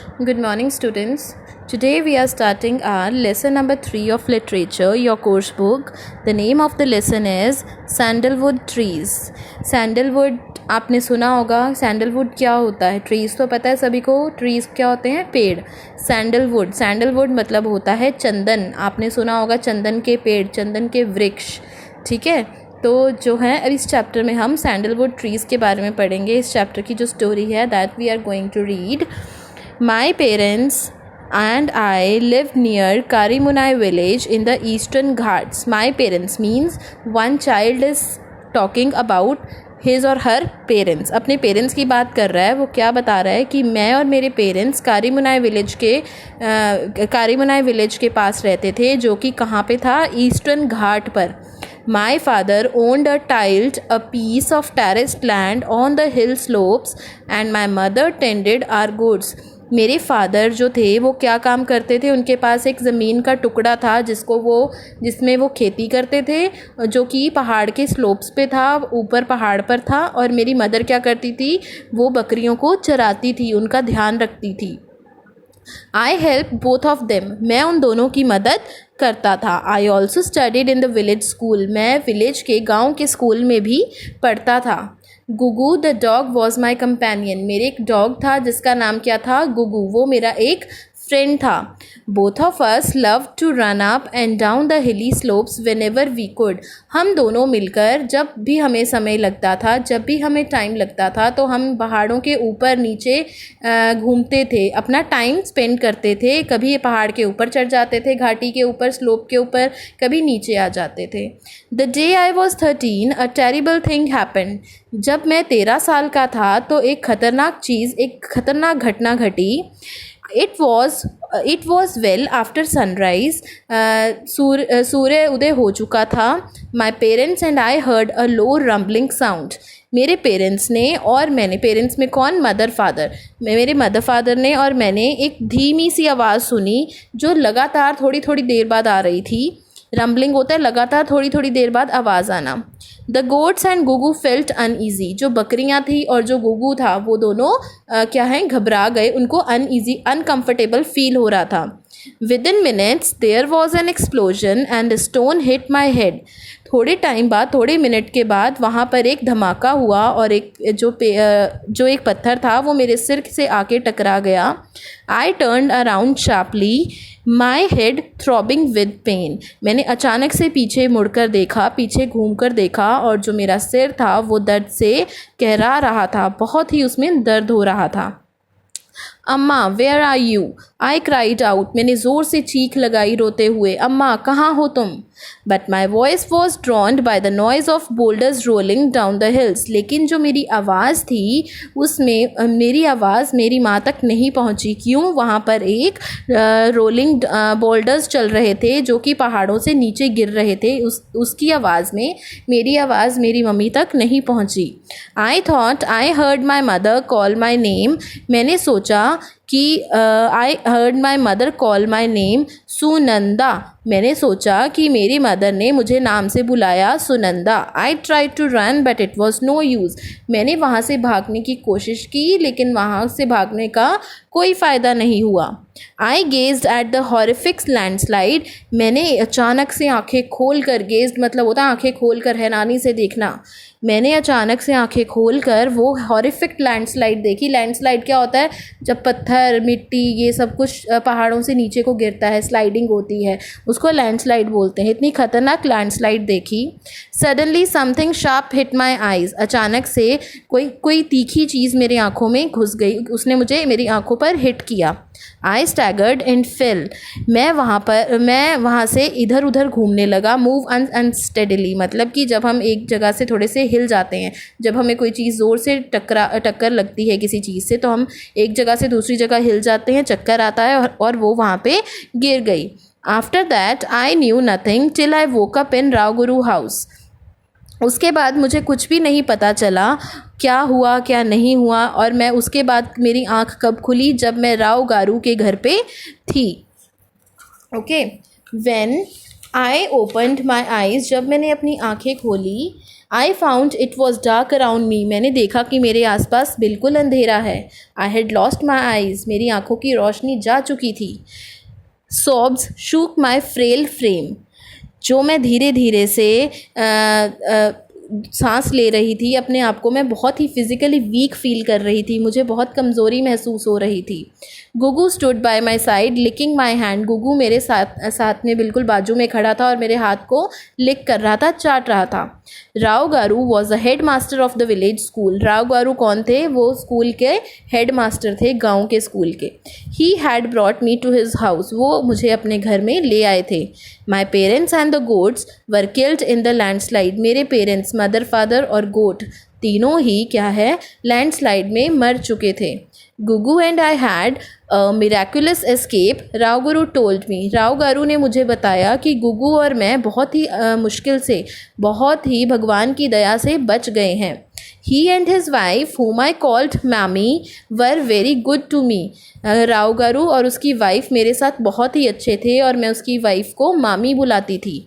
Good morning, students. Today we are starting our lesson number 3 of literature, your course book. The name of the lesson is Sandalwood Trees. Sandalwood आपने सुना होगा. Sandalwood क्या होता है? Trees तो पता है सभी को. ट्रीज़ क्या होते हैं? पेड़. सैंडलवुड मतलब होता है चंदन. आपने सुना होगा चंदन के पेड़, चंदन के वृक्ष. ठीक है, तो जो है अब इस चैप्टर में हम सैंडलवुड ट्रीज़ के बारे में पढ़ेंगे. इस चैप्टर की जो स्टोरी है that we are going to read. My parents and I lived near Karimunai village in the eastern Ghats. My parents means one child is talking about his or her parents. अपने parents की बात कर रहा है. वो क्या बता रहा है कि मैं और मेरे पेरेंट्स कारीमुनाई विलेज के पास रहते थे, जो कि कहाँ पे था? ईस्टर्न घाट पर. My father owned a piece of terraced land on the hill slopes and my mother tended our goods. मेरे फादर जो थे वो क्या काम करते थे? उनके पास एक ज़मीन का टुकड़ा था जिसमें वो खेती करते थे, जो कि पहाड़ के स्लोप्स पे था, ऊपर पहाड़ पर था. और मेरी मदर क्या करती थी? वो बकरियों को चराती थी, उनका ध्यान रखती थी. I help both of them. मैं उन दोनों की मदद करता था. I also studied in the village school. मैं विलेज के गाँव के स्कूल में भी पढ़ता था. Gugu the dog was my companion. मेरे एक डॉग था जिसका नाम क्या था? गुगू. वो मेरा एक फ्रेंड था. Both of us love to run up and down the hilly slopes whenever we could. हम दोनों मिलकर जब भी हमें समय लगता था, जब भी हमें टाइम लगता था, तो हम पहाड़ों के ऊपर नीचे घूमते थे, अपना टाइम स्पेंड करते थे. कभी पहाड़ के ऊपर चढ़ जाते थे, घाटी के ऊपर, स्लोप के ऊपर, कभी नीचे आ जाते थे. The day I was 13 a terrible thing happened. जब मैं 13 साल का था तो एक खतरनाक घटना घटी. It was well after sunrise. सूर्य उदय हो चुका था. My parents and I heard a low rumbling sound. मेरे पेरेंट्स ने और मैंने, पेरेंट्स में कौन? Mother father. मेरे मदर फादर ने और मैंने एक धीमी सी आवाज़ सुनी जो लगातार थोड़ी थोड़ी देर बाद आ रही थी. रंबलिंग होता है लगातार थोड़ी थोड़ी देर बाद आवाज़ आना. The goats and Gugu felt uneasy. जो बकरियां थी और जो गुगू था वो दोनों क्या हैं? घबरा गए. उनको अनकम्फर्टेबल फील हो रहा था. Within minutes there was an explosion and the stone hit my head. थोड़े मिनट के बाद वहाँ पर एक धमाका हुआ और जो एक पत्थर था वो मेरे सिर से आके टकरा गया. I turned around sharply, my head throbbing with pain. मैंने अचानक से पीछे घूमकर देखा और जो मेरा सिर था वो दर्द से कहरा रहा था. बहुत ही उसमें दर्द हो रहा था. Amma where are you? I cried out. मैंने ज़ोर से चीख लगाई रोते हुए. अम्मा कहाँ हो तुम? But my voice was ड्रॉन्ड by the noise of boulders rolling down the hills. लेकिन जो मेरी आवाज़ थी उसमें मेरी आवाज़ मेरी माँ तक नहीं पहुँची. क्यों? वहाँ पर एक रोलिंग बोल्डर्स चल रहे थे जो कि पहाड़ों से नीचे गिर रहे थे. उसकी आवाज़ में मेरी आवाज़ मेरी मम्मी तक नहीं पहुँची. I thought I heard my mother call my name. मैंने सोचा कि I heard my mother call my name Sunanda. मैंने सोचा कि मेरी मदर ने मुझे नाम से बुलाया, Sunanda. I try to run but it was no use. मैंने वहाँ से भागने की कोशिश की लेकिन वहाँ से भागने का कोई फ़ायदा नहीं हुआ. I gazed at the horrific landslide. मैंने अचानक से आंखें खोल कर, गेज्ड मतलब होता है आंखें खोल कर, हैरानी से देखना. मैंने अचानक से आंखें खोलकर वो हॉरिफिक लैंडस्लाइड देखी. लैंडस्लाइड क्या होता है? जब पत्थर, मिट्टी, ये सब कुछ पहाड़ों से नीचे को गिरता है, स्लाइडिंग होती है, उसको लैंडस्लाइड बोलते हैं. इतनी खतरनाक लैंडस्लाइड देखी. सडनली समथिंग शार्प हिट माई आइज़. अचानक से कोई तीखी चीज़ मेरी आँखों में घुस गई. उसने मुझे मेरी आँखों पर हिट किया. आई स्टैगर्ड एंड फेल. मैं वहाँ से इधर उधर घूमने लगा. मूव अनस्टेडिली मतलब कि जब हम एक जगह से थोड़े से हिल जाते हैं, जब हमें कोई चीज़ ज़ोर से टक्कर लगती है किसी चीज़ से, तो हम एक जगह से दूसरी जगह हिल जाते हैं, चक्कर आता है और वो वहाँ पे गिर गई. After that I knew nothing till I woke up in रावगुरु हाउस. उसके बाद मुझे कुछ भी नहीं पता चला क्या हुआ क्या नहीं हुआ. और मैं उसके बाद मेरी आँख कब खुली? जब मैं राव गारू के घर पे थी. Okay, when I opened my eyes. जब मैंने अपनी आँखें खोली, I found it was dark around me, मैंने देखा कि मेरे आसपास बिल्कुल अंधेरा है. I had lost my eyes, मेरी आंखों की रोशनी जा चुकी थी. सॉब्स शूक माई फ्रेल फ्रेम, जो मैं धीरे धीरे से सांस ले रही थी, अपने आप को मैं बहुत ही फिज़िकली वीक फील कर रही थी, मुझे बहुत कमज़ोरी महसूस हो रही थी. Gugu stood by my side licking my hand, Gugu मेरे साथ में बिल्कुल बाजू में खड़ा था और मेरे हाथ को लिक कर रहा था, चाट रहा था. Rao garu was the head master of the village school, Rao garu कौन थे? वो स्कूल के हेड मास्टर थे, गाँव के स्कूल के. He had brought me to his house, वो मुझे अपने घर में ले आए थे. My parents and the goats were killed in the landslide, मेरे पेरेंट्स, मदर, फादर और गोट तीनों ही क्या है, लैंडस्लाइड में मर चुके थे. Gugu and I had miraculous escape, Rao garu told me, Rao garu ने मुझे बताया कि गुगू और मैं बहुत ही मुश्किल से, बहुत ही भगवान की दया से बच गए हैं. He and his wife whom I called mami were very good to me, Rao garu और उसकी वाइफ मेरे साथ बहुत ही अच्छे थे और मैं उसकी वाइफ को मामी बुलाती थी.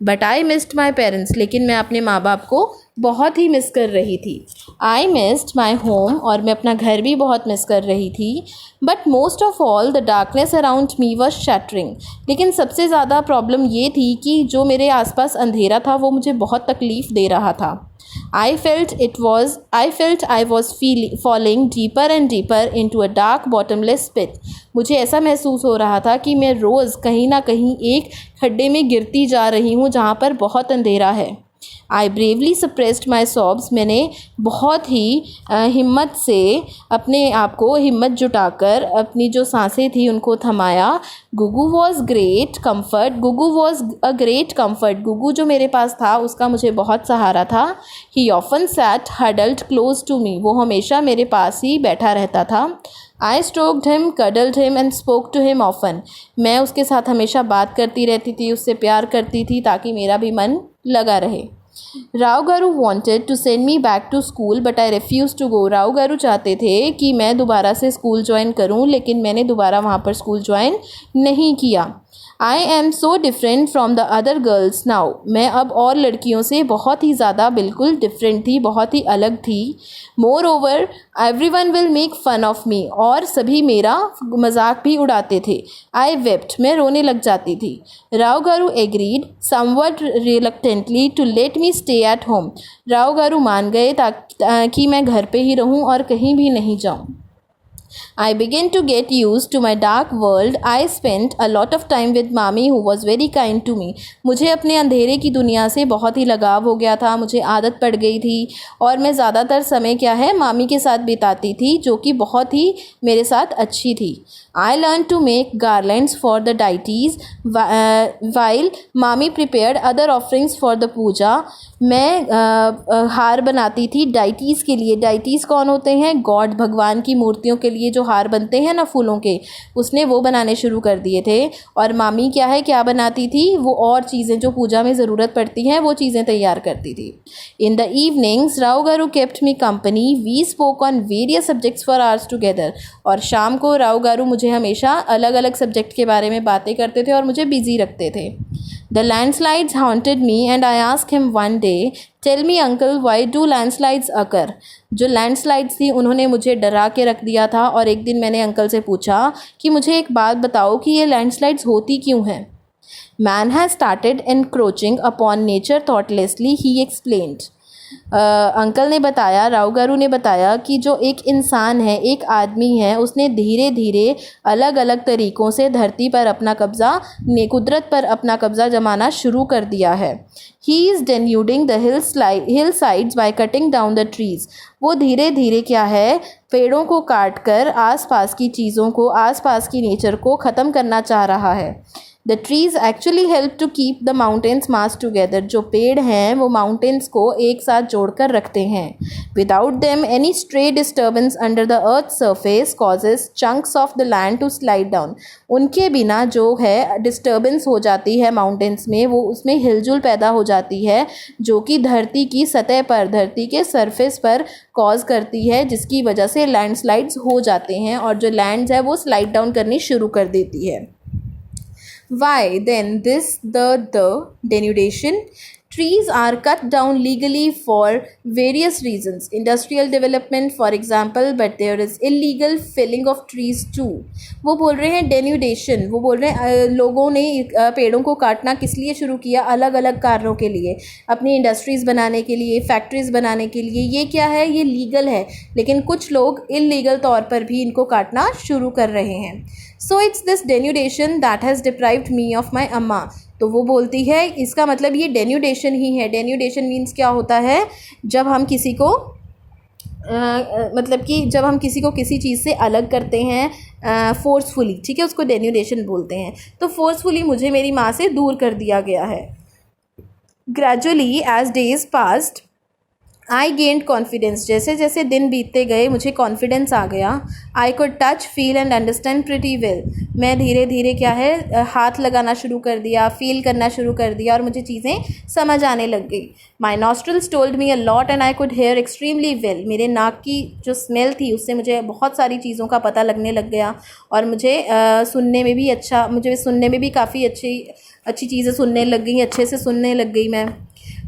But I missed my parents, लेकिन मैं अपने माँ बाप को बहुत ही मिस कर रही थी. आई मिस्ड माई होम, और मैं अपना घर भी बहुत मिस कर रही थी. But most of all the darkness around me was shattering, लेकिन सबसे ज़्यादा प्रॉब्लम ये थी कि जो मेरे आसपास अंधेरा था वो मुझे बहुत तकलीफ़ दे रहा था. I felt I was falling deeper and deeper into a dark bottomless pit. मुझे ऐसा महसूस हो रहा था कि मैं रोज़ कहीं ना कहीं एक खड्डे में गिरती जा रही हूँ जहाँ पर बहुत अंधेरा है. I bravely suppressed my sobs, मैंने बहुत ही हिम्मत से अपने आप को हिम्मत जुटाकर अपनी जो सांसें थी उनको थमाया. Gugu was great comfort, Gugu was a great comfort, Gugu जो मेरे पास था उसका मुझे बहुत सहारा था. He often sat huddled close to me, वो हमेशा मेरे पास ही बैठा रहता था. I stroked him, cuddled him and spoke to him often, मैं उसके साथ हमेशा बात करती रहती थी, उससे प्यार करती थी ताकि मेरा भी मन लगा रहे. Rao garu wanted to send me back to school but I refuse to go, Rao garu चाहते थे कि मैं दोबारा से स्कूल ज्वाइन करूं, लेकिन मैंने दोबारा वहाँ पर स्कूल ज्वाइन नहीं किया. I am so different from the other girls now, मैं अब और लड़कियों से बहुत ही ज़्यादा बिल्कुल डिफरेंट थी, बहुत ही अलग थी. More over every one will make fun of me, और सभी मेरा मजाक भी उड़ाते थे. आई वेप्ट, मैं रोने लग जाती थी. Rao garu agreed somewhat reluctantly to let me stay at home, Rao garu मान गए ताकि मैं घर पे ही रहूं और कहीं भी नहीं जाऊं. I began to get used to my dark world. I spent a lot of time with Mami who was very kind to me. मुझे अपने अंधेरे की दुनिया से बहुत ही लगाव हो गया था, मुझे आदत पड़ गई थी और मैं ज़्यादातर समय क्या है मामी के साथ बिताती थी जो कि बहुत ही मेरे साथ अच्छी थी. I learned to make garlands for the deities while Mami prepared other offerings for the puja. मैं हार बनाती थी डाइटीज़ के लिए. डाइटीज़ कौन होते हैं? गॉड, भगवान की मूर्तियों के लिए जो हार बनते हैं ना फूलों के, उसने वो बनाने शुरू कर दिए थे. और मामी क्या है, क्या बनाती थी? वो और चीज़ें जो पूजा में ज़रूरत पड़ती हैं वो चीज़ें तैयार करती थी. In the evenings Rao garu kept me company. We spoke on various subjects for hours together. और शाम को राव गारू मुझे हमेशा अलग अलग सब्जेक्ट के बारे में बातें करते थे और मुझे बिजी रखते थे. The landslides haunted me and I asked him one day, tell me uncle, why do landslides occur? जो landslides थी उन्होंने मुझे डरा के रख दिया था और एक दिन मैंने अंकल से पूछा कि मुझे एक बात बताओ कि ये landslides होती क्यों हैं. Man has started encroaching upon nature thoughtlessly, he explained. Uncle ने बताया, राव गारू ने बताया कि जो एक इंसान है, एक आदमी है, उसने धीरे धीरे अलग अलग तरीक़ों से धरती पर अपना कब्ज़ा, कुदरत पर अपना कब्ज़ा जमाना शुरू कर दिया है. He is denuding the hillsides by cutting down the trees. वो धीरे धीरे क्या है, पेड़ों को काट कर आसपास की चीज़ों को, आसपास की नेचर को ख़त्म करना चाह रहा है. The trees actually help to keep the mountains massed together. जो पेड़ हैं वो माउंटेन्स को एक साथ जोड़कर रखते हैं. Without them, any stray disturbance under the earth's surface causes chunks of the land to slide down. उनके बिना जो है डिस्टर्बेंस हो जाती है माउंटेन्स में, वो उसमें हिलजुल पैदा हो जाती है जो कि धरती की सतह पर, धरती के सरफेस पर कॉज करती है, जिसकी वजह से लैंडस्लाइड्स हो जाते हैं और जो लैंड्स है वो स्लाइड डाउन करनी शुरू कर देती है. Why then this the denudation? Trees are cut down legally for various reasons. Industrial development, for example, but there is illegal felling of trees too. वो बोल रहे हैं denudation, वो बोल रहे हैं लोगों ने पेड़ों को काटना किस लिए शुरू किया, अलग अलग कारणों के लिए, अपनी इंडस्ट्रीज़ बनाने के लिए, फैक्ट्रीज़ बनाने के लिए. ये क्या है, ये लीगल है, लेकिन कुछ लोग इलीगल तौर पर भी इनको काटना शुरू कर रहे हैं. So it's this denudation that has deprived me of my अम्मा. तो वो बोलती है इसका मतलब ये डेन्यूडेशन ही है. डेन्यूडेशन मीन्स क्या होता है, जब हम किसी को मतलब कि जब हम किसी को किसी चीज़ से अलग करते हैं फोर्सफुली, ठीक है, उसको डेन्यूडेशन बोलते हैं. तो फोर्सफुली मुझे मेरी माँ से दूर कर दिया गया है. Gradually as days passed I gained confidence. जैसे जैसे दिन बीतते गए मुझे कॉन्फिडेंस आ गया. I could touch, feel and understand pretty well. मैं धीरे धीरे क्या है, हाथ लगाना शुरू कर दिया, फील करना शुरू कर दिया और मुझे चीज़ें समझ आने लग गई. My nostrils told me a lot and I could hear extremely well. मेरे नाक की जो स्मेल थी उससे मुझे बहुत सारी चीज़ों का पता लगने लग गया और मुझे सुनने में भी काफ़ी अच्छी चीज़ें सुनने लग गई, अच्छे से सुनने लग गई मैं.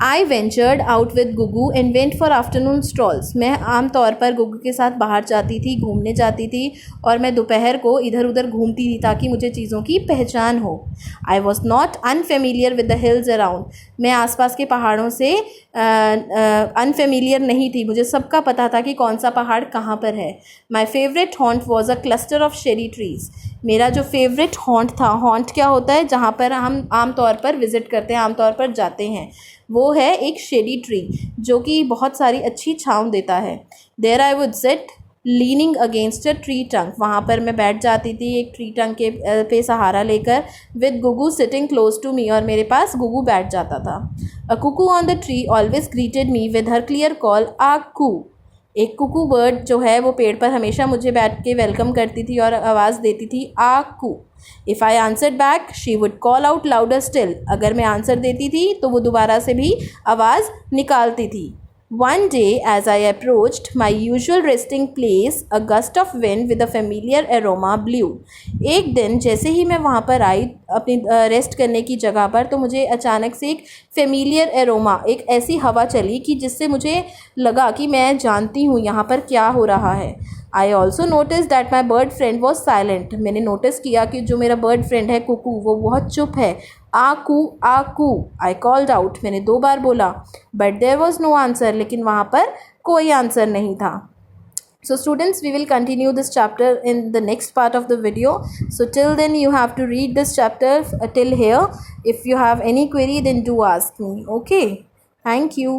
I ventured out with Gugu and went for afternoon strolls. मैं आम तौर पर गुगू के साथ बाहर जाती थी, घूमने जाती थी और मैं दोपहर को इधर उधर घूमती थी ताकि मुझे चीज़ों की पहचान हो. I was not unfamiliar with the hills around. मैं आसपास के पहाड़ों से अनफेमिलियर नहीं थी, मुझे सबका पता था कि कौन सा पहाड़ कहाँ पर है. My favourite haunt was a cluster of Sheri trees. मेरा जो फेवरेट हॉन्ट था, हॉन्ट क्या होता है, जहाँ पर हम आम तौर पर विज़िट करते हैं, आम तौर पर जाते हैं, वो है एक शेडी ट्री जो कि बहुत सारी अच्छी छाँव देता है. There I would sit leaning against a tree trunk. वहाँ पर मैं बैठ जाती थी एक ट्री ट्रंक के पे सहारा लेकर, with Gugu sitting close to me. और मेरे पास गुगू बैठ जाता था. A cuckoo on the tree always greeted me with her clear call आ कू. एक कुकू बर्ड जो है वो पेड़ पर हमेशा मुझे बैठ के वेलकम करती थी और आवाज़ देती थी आ कू. If I answered back she would call out louder still. अगर मैं आंसर देती थी तो वो दोबारा से भी आवाज़ निकालती थी. One day, as I approached my usual resting place, a gust of wind with a familiar aroma blew. एक दिन जैसे ही मैं वहाँ पर आई अपनी रेस्ट करने की जगह पर, तो मुझे अचानक से एक फेमिलियर एरोमा, एक ऐसी हवा चली कि जिससे मुझे लगा कि मैं जानती हूँ यहाँ पर क्या हो रहा है. I also notice that my bird friend was silent. मैंने नोटिस किया कि जो मेरा बर्ड फ्रेंड है कुकू, वो बहुत चुप है. आकू आकू. I called out. मैंने 2 बार बोला. But there was no answer. लेकिन वहाँ पर कोई आंसर नहीं था. So students, we will continue this chapter in the next part of the video. So till then you have to read this chapter till here. If you have any query, then do ask me. Okay. Thank you.